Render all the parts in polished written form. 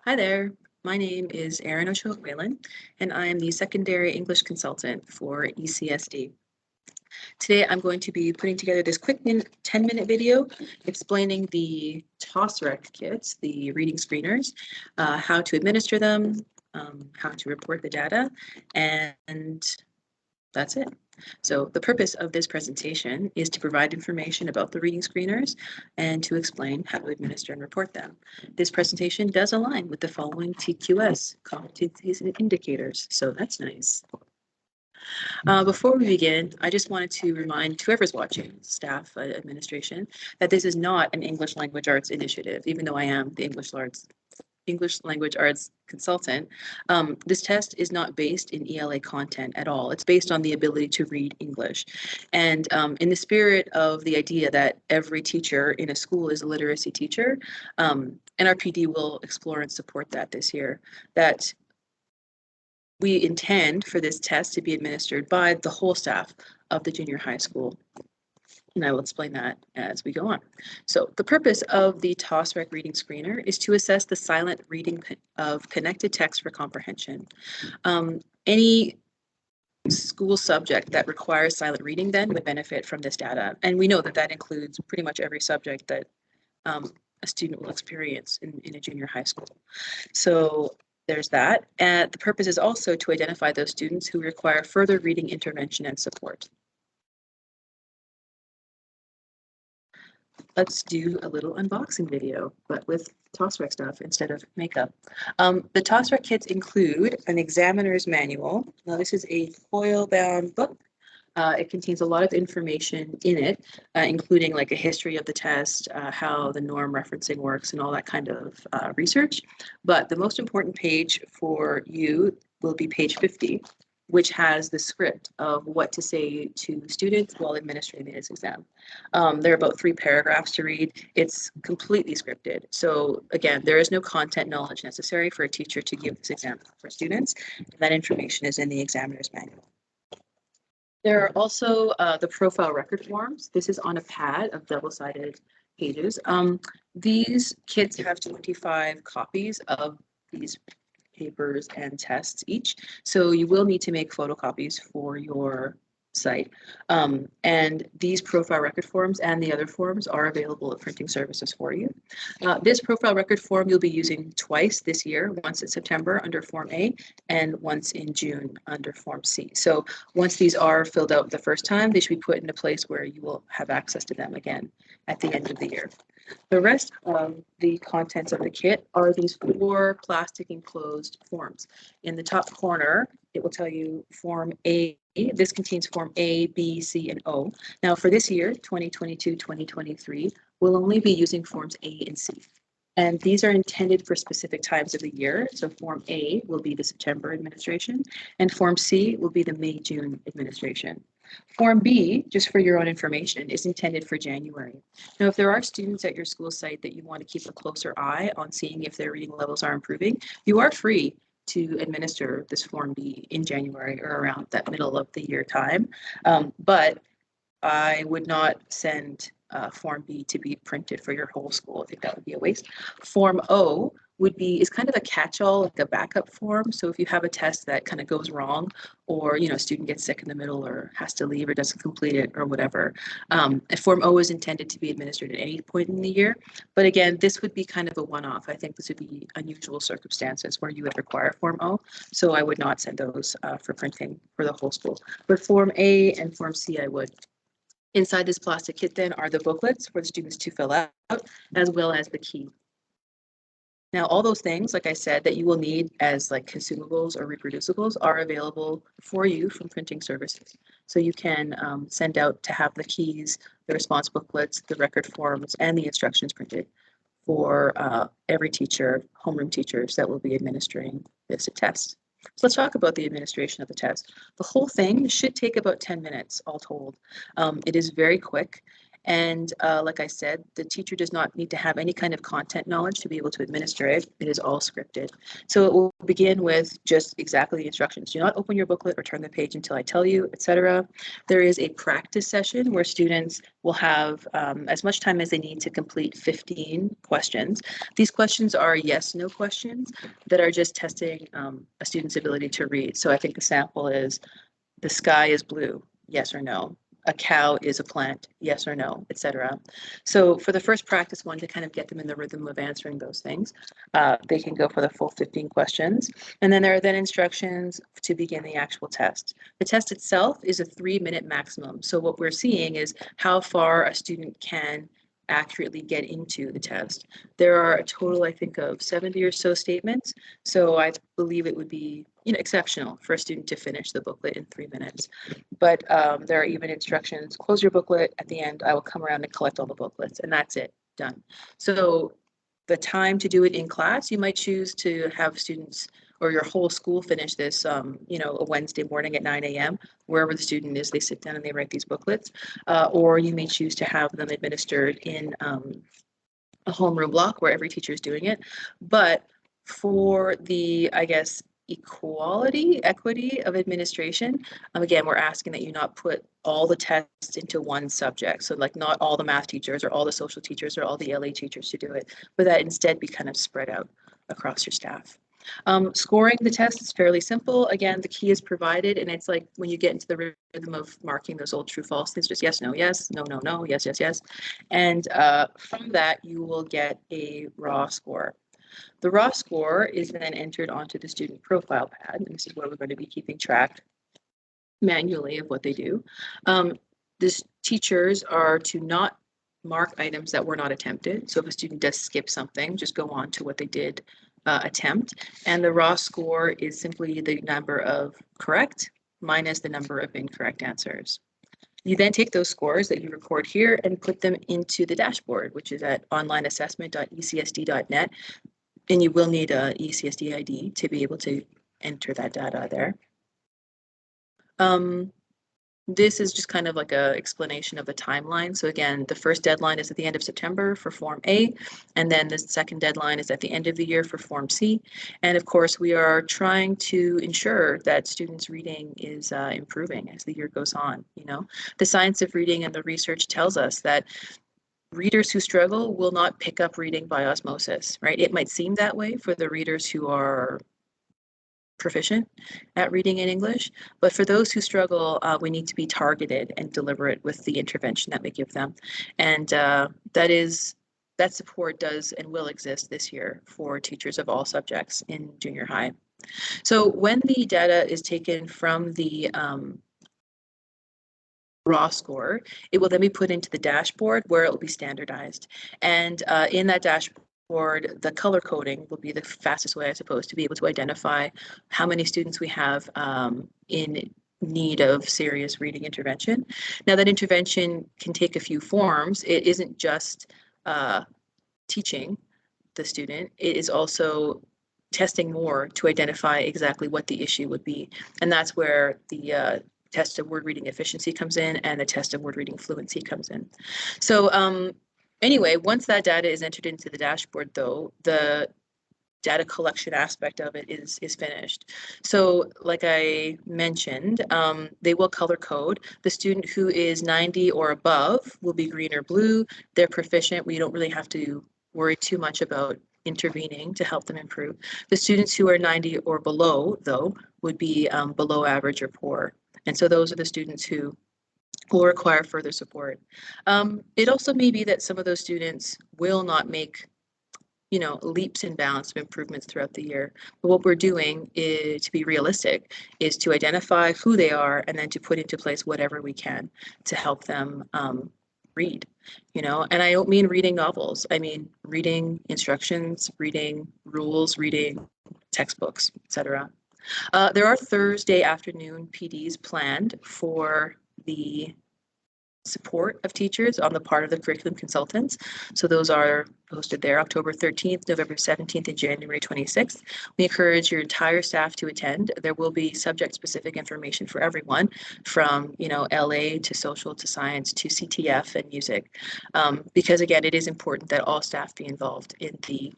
Hi there, my name is Erin Ochoa-Whalen, and I am the Secondary English Consultant for ECSD. Today I'm going to be putting together this quick 10-minute video explaining the TOSREC kits, the reading screeners, how to administer them, how to report the data, and that's it. So the purpose of this presentation is to provide information about the reading screeners and to explain how to administer and report them. This presentation does align with the following TQS, competencies and indicators, so that's nice. Before we begin, I just wanted to remind whoever's watching, staff, administration, that this is not an English language arts initiative, even though I am the English language arts consultant. This test is not based in ELA content at all. It's based on the ability to read English. And in the spirit of the idea that every teacher in a school is a literacy teacher, NRPD will explore and support that this year, that we intend for this test to be administered by the whole staff of the junior high school. And I will explain that as we go on. So the purpose of the TOSREC reading screener is to assess the silent reading of connected text for comprehension. Any school subject that requires silent reading then would benefit from this data. And we know that that includes pretty much every subject that a student will experience in a junior high school. So there's that. And the purpose is also to identify those students who require further reading intervention and support. Let's do a little unboxing video, but with TOSREC stuff instead of makeup. The TOSREC kits include an examiner's manual. Now this is a foil-bound book. It contains a lot of information in it, including like a history of the test, how the norm referencing works, and all that kind of research. But the most important page for you will be page 50, which has the script of what to say to students while administering this exam. There are about 3 paragraphs to read. It's completely scripted. So again, there is no content knowledge necessary for a teacher to give this exam for students. That information is in the examiner's manual. There are also the profile record forms. This is on a pad of double-sided pages. These kits have 25 copies of these papers and tests each. So you will need to make photocopies for your site. And these profile record forms and the other forms are available at printing services for you. This profile record form you'll be using twice this year, once in September under Form A and once in June under Form C. So once these are filled out the first time, they should be put in a place where you will have access to them again at the end of the year. The rest of the contents of the kit are these 4 plastic enclosed forms. In the top corner, it will tell you Form A. This contains Form A, B, C, and O. Now for this year, 2022-2023, we'll only be using Forms A and C. And these are intended for specific times of the year. So Form A will be the September administration, and Form C will be the May-June administration. Form B, just for your own information, is intended for January. Now, if there are students at your school site that you want to keep a closer eye on seeing if their reading levels are improving, you are free to administer this Form B in January or around that middle of the year time. But I would not send Form B to be printed for your whole school. I think that would be a waste. Form O is kind of a catch-all, like a backup form. So if you have a test that kind of goes wrong, or a student gets sick in the middle or has to leave or doesn't complete it or whatever, Form O is intended to be administered at any point in the year. But again, this would be kind of a one-off. I think this would be unusual circumstances where you would require Form O. So I would not send those for printing for the whole school. But Form A and Form C I would. Inside this plastic kit then are the booklets for the students to fill out, as well as the key. Now, all those things, like I said, that you will need as like consumables or reproducibles are available for you from printing services. So you can send out to have the keys, the response booklets, the record forms, and the instructions printed for every teacher, homeroom teachers that will be administering this test. So let's talk about the administration of the test. The whole thing should take about 10 minutes all told. It is very quick. And like I said, the teacher does not need to have any kind of content knowledge to be able to administer it. It is all scripted. So it will begin with just exactly the instructions. Do not open your booklet or turn the page until I tell you, etc. There is a practice session where students will have as much time as they need to complete 15 questions. These questions are yes/no questions that are just testing a student's ability to read. So I think the sample is, the sky is blue, yes or no. A cow is a plant, yes or no, etc. So for the first practice one, to kind of get them in the rhythm of answering those things, they can go for the full 15 questions. And then there are then instructions to begin the actual test. The test itself is a 3-minute maximum. So what we're seeing is how far a student can accurately get into the test. There are a total, I think, of 70 or so statements. So I believe it would be, exceptional for a student to finish the booklet in 3 minutes. But there are even instructions, close your booklet. At the end, I will come around and collect all the booklets, and that's it, done. So the time to do it in class, you might choose to have students or your whole school finish this, a Wednesday morning at 9 a.m., wherever the student is, they sit down and they write these booklets. Or you may choose to have them administered in a homeroom block where every teacher is doing it. But for the, I guess, equity of administration, again, we're asking that you not put all the tests into one subject. So like not all the math teachers or all the social teachers or all the LA teachers to do it, but that instead be kind of spread out across your staff. Scoring the test is fairly simple. Again, the key is provided, and it's like when you get into the rhythm of marking those old true false things, just yes, no, yes, no, no, no, yes, yes, yes. And from that, you will get a raw score. The raw score is then entered onto the student profile pad, and this is where we're going to be keeping track manually of what they do. These teachers are to not mark items that were not attempted. So if a student does skip something, just go on to what they did attempt. And the raw score is simply the number of correct minus the number of incorrect answers. You then take those scores that you record here and put them into the dashboard, which is at onlineassessment.ecsd.net. And you will need a ECSD ID to be able to enter that data there. This is just kind of like a explanation of the timeline. So again, the first deadline is at the end of September for Form A, and then the second deadline is at the end of the year for Form C. And of course, we are trying to ensure that students' reading is improving as the year goes on. The science of reading and the research tells us that readers who struggle will not pick up reading by osmosis, right? It might seem that way for the readers who are proficient at reading in English, but for those who struggle, we need to be targeted and deliberate with the intervention that we give them. And that support does and will exist this year for teachers of all subjects in junior high. So when the data is taken from the raw score, it will then be put into the dashboard where it will be standardized. And in that dashboard, the color coding will be the fastest way, I suppose, to be able to identify how many students we have in need of serious reading intervention. Now, that intervention can take a few forms. It isn't just teaching the student. It is also testing more to identify exactly what the issue would be. And that's where the test of word reading efficiency comes in and the test of word reading fluency comes in. So anyway, once that data is entered into the dashboard, though, the data collection aspect of it is finished. So like I mentioned, they will color code. The student who is 90 or above will be green or blue. They're proficient. We don't really have to worry too much about intervening to help them improve. The students who are 90 or below, though, would be below average or poor. And so those are the students who will require further support. It also may be that some of those students will not make leaps and bounds of improvements throughout the year. But what we're doing is, to be realistic, is to identify who they are and then to put into place whatever we can to help them read, and I don't mean reading novels. I mean reading instructions, reading rules, reading textbooks, etc. There are Thursday afternoon PDs planned for the support of teachers on the part of the curriculum consultants. So those are posted there October 13th, November 17th, and January 26th. We encourage your entire staff to attend. There will be subject-specific information for everyone, from LA to social to science to CTF and music, because again, it is important that all staff be involved in the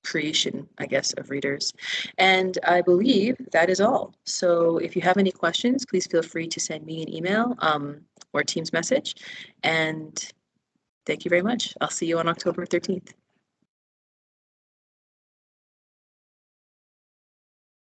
creation, I guess, of readers. And I believe that is all. So if you have any questions, please feel free to send me an email or Teams message. And thank you very much. I'll see you on October 13th.